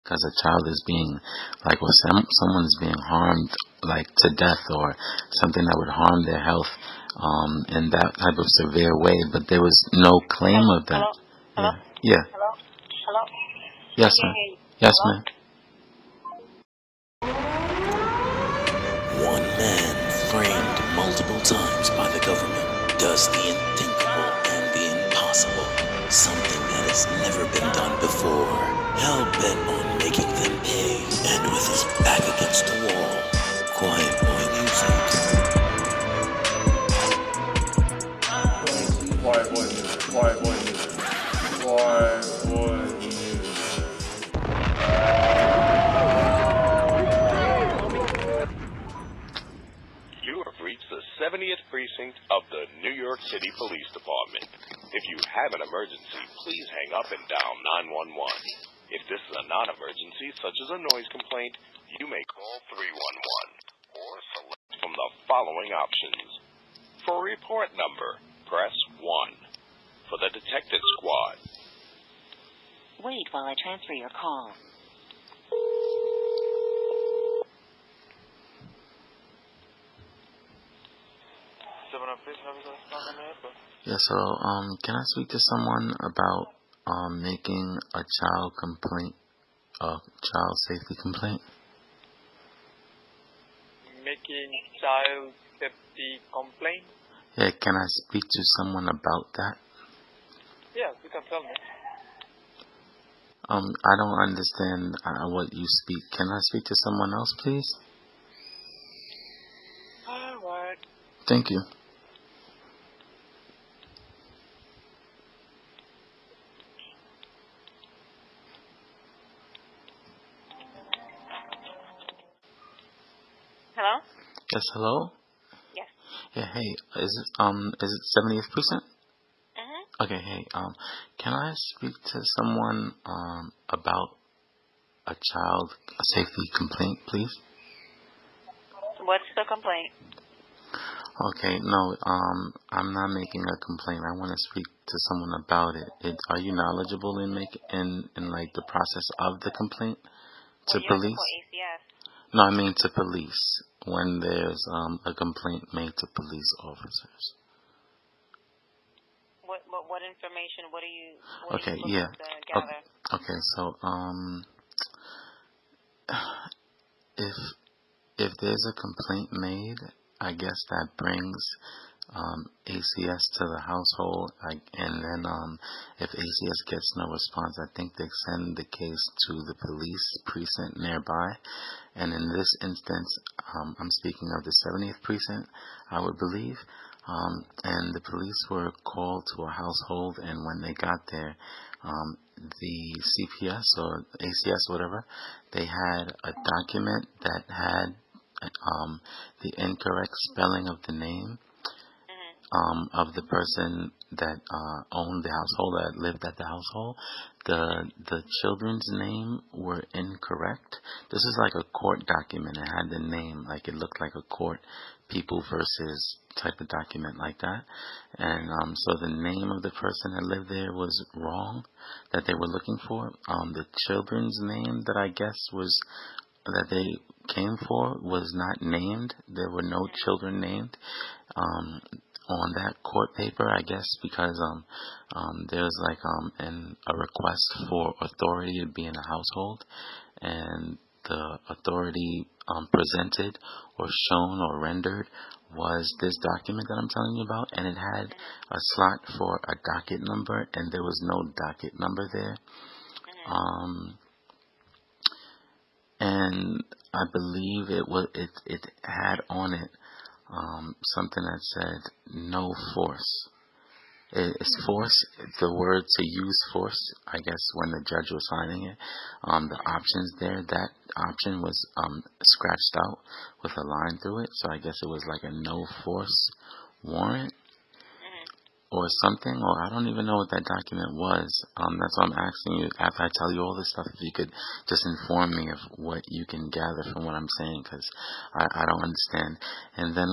because a child is being, like, or someone is being harmed, like, to death, or something that would harm their health, in that type of severe way, but there was no claim Hello? of that. Hello? Hello? Yeah. Yeah. Hello? Hello? I Yes, can't ma'am. hear you. Yes, Hello? ma'am. One man, framed multiple times by the government, does the unthinkable and the impossible. Something that has never been done before. Hell bent on making them pay. And with his back against the wall, Quiet Boy Music. QuietBoyMusik. QuietBoyMusik. QuietBoyMusik. You have reached the 70th precinct of the New York City Police Department. If you have an emergency, please hang up and dial 911. If this is a non-emergency, such as a noise complaint, you may call 311 or select from the following options. For a report number, press 1. For the detective squad, Wait while I transfer your call. Yeah, so, can I speak to someone about, making a child complaint, child safety complaint? Making child safety complaint? Yeah, can I speak to someone about that? Yeah, you can tell me. I don't understand what you speak. Can I speak to someone else, please? Alright. Thank you. Hello? Yes, hello? Yes. Yeah, hey, is it 70th precinct? Mm-hmm. Okay, hey, can I speak to someone, about a child safety complaint, please? What's the complaint? Okay, no, I'm not making a complaint. I want to speak to someone about it. Are you knowledgeable in like the process of the complaint to Well, you have to police? call ACS. No, I mean to police when there's a complaint made to police officers. What information? What are you Okay, looking yeah. to gather? Okay, so if there's a complaint made, I guess that brings ACS to the household, and then if ACS gets no response, I think they send the case to the police precinct nearby. And in this instance, I'm speaking of the 70th precinct, I would believe. And the police were called to a household, and when they got there, the CPS or ACS, whatever, they had a document that had the incorrect spelling of the name of the person that owned the household, that lived at the household. The children's name were incorrect. This is like a court document. It had the name, like it looked like a court, people versus type of document like that. And so the name of the person that lived there was wrong, that they were looking for. The children's name that I guess was that they came for was not named. There were no children named on that court paper, I guess, because there's like a request for authority to be in a household, and the authority presented or shown or rendered was this document that I'm telling you about, and it had a slot for a docket number, and there was no docket number there. And I believe it had on it something that said no force. It's force, the word to use force, I guess when the judge was signing it, the options there, that option was scratched out with a line through it, so I guess it was like a no force warrant or something, or I don't even know what that document was. That's why I'm asking you, after I tell you all this stuff, if you could just inform me of what you can gather from what I'm saying, because I don't understand. And then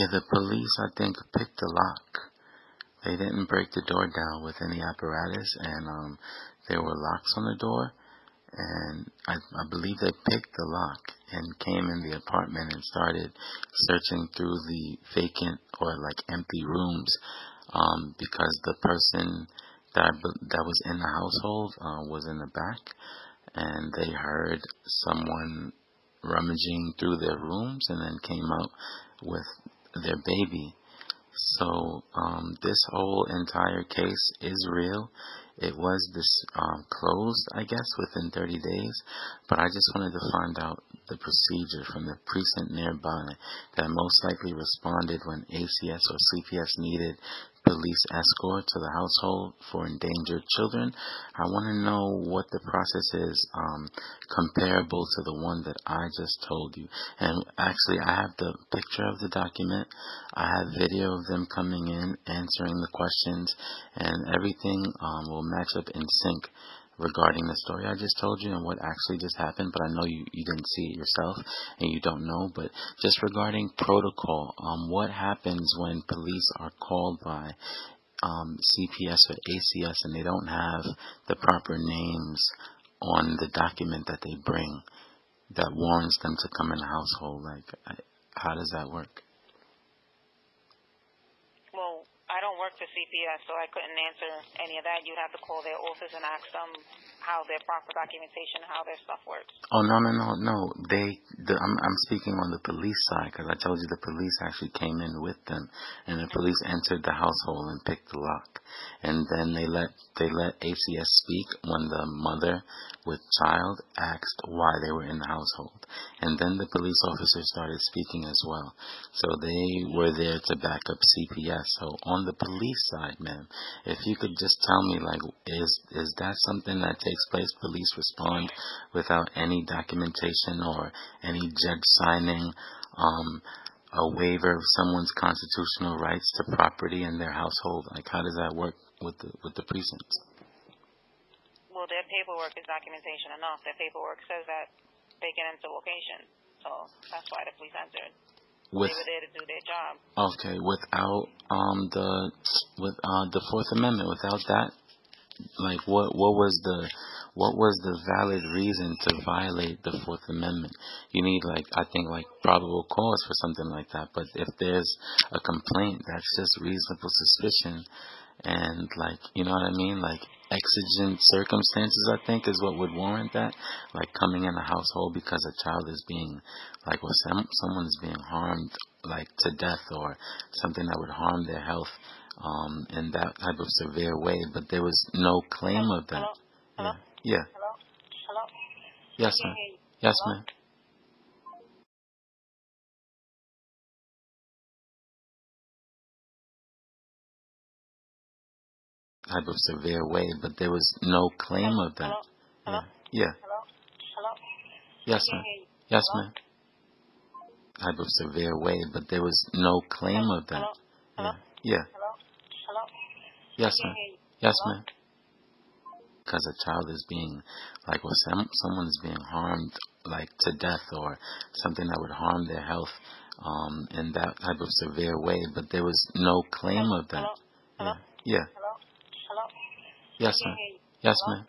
the police, I think, picked the lock They didn't break the door down with any apparatus, and there were locks on the door, and I believe they picked the lock and came in the apartment and started searching through the vacant or like empty rooms, because the person that was in the household was in the back, and they heard someone rummaging through their rooms and then came out with their baby. So this whole entire case is real. It was closed, I guess, within 30 days, but I just wanted to find out the procedure from the precinct nearby that most likely responded when ACS or CPS needed police escort to the household for endangered children. I want to know what the process is comparable to the one that I just told you. And actually, I have the picture of the document. I have video of them coming in, answering the questions, and everything will match up in sync regarding the story I just told you and what actually just happened. But I know you didn't see it yourself and you don't know. But just regarding protocol, what happens when police are called by CPS or ACS and they don't have the proper names on the document that they bring that warrants them to come in the household? Like, how does that work? Well, I don't work for CPS, so I couldn't answer any of that. You'd have to call their office and ask them how their proper documentation, how their stuff works. Oh, no. I'm speaking on the police side, because I told you the police actually came in with them, and the police entered the household and picked the lock. And then they let ACS speak when the mother with child asked why they were in the household. And then the police officer started speaking as well. So they were there to back up CPS. So on the police side, ma'am, if you could just tell me, like, is that something that takes place? Police respond without any documentation or any judge signing a waiver of someone's constitutional rights to property in their household? Like, how does that work with the precincts? Well, their paperwork is documentation enough. Their paperwork says that they get into location. So that's why the police entered. They were there to do their job. Okay, without the Fourth Amendment, without that, like what was the valid reason to violate the Fourth Amendment? You need, like, I think, like, probable cause for something like that. But if there's a complaint, that's just reasonable suspicion, and, like, you know what I mean? Like, exigent circumstances, I think, is what would warrant that. Like coming in a household because a child is being, like, or someone is being harmed, like, to death, or something that would harm their health in that type of severe way. But there was no claim of that. Hello? Yeah. Hello? Hello? Yes, ma'am. Yes, ma'am. Type of severe way, but there was no claim of that. Hello? Yeah. Hello? Hello? Yes, ma'am. Yes, ma'am. Type of severe way, but there was no claim of that. Hello? Yeah. Hello? Hello? Yes, ma'am. Yes, ma'am. Because a child is being, like, or someone is being harmed, like, to death, or something that would harm their health in that type of severe way, but there was no claim of that. Hello? Yeah. Hello? Hello? Yes, ma'am. Yes, ma'am.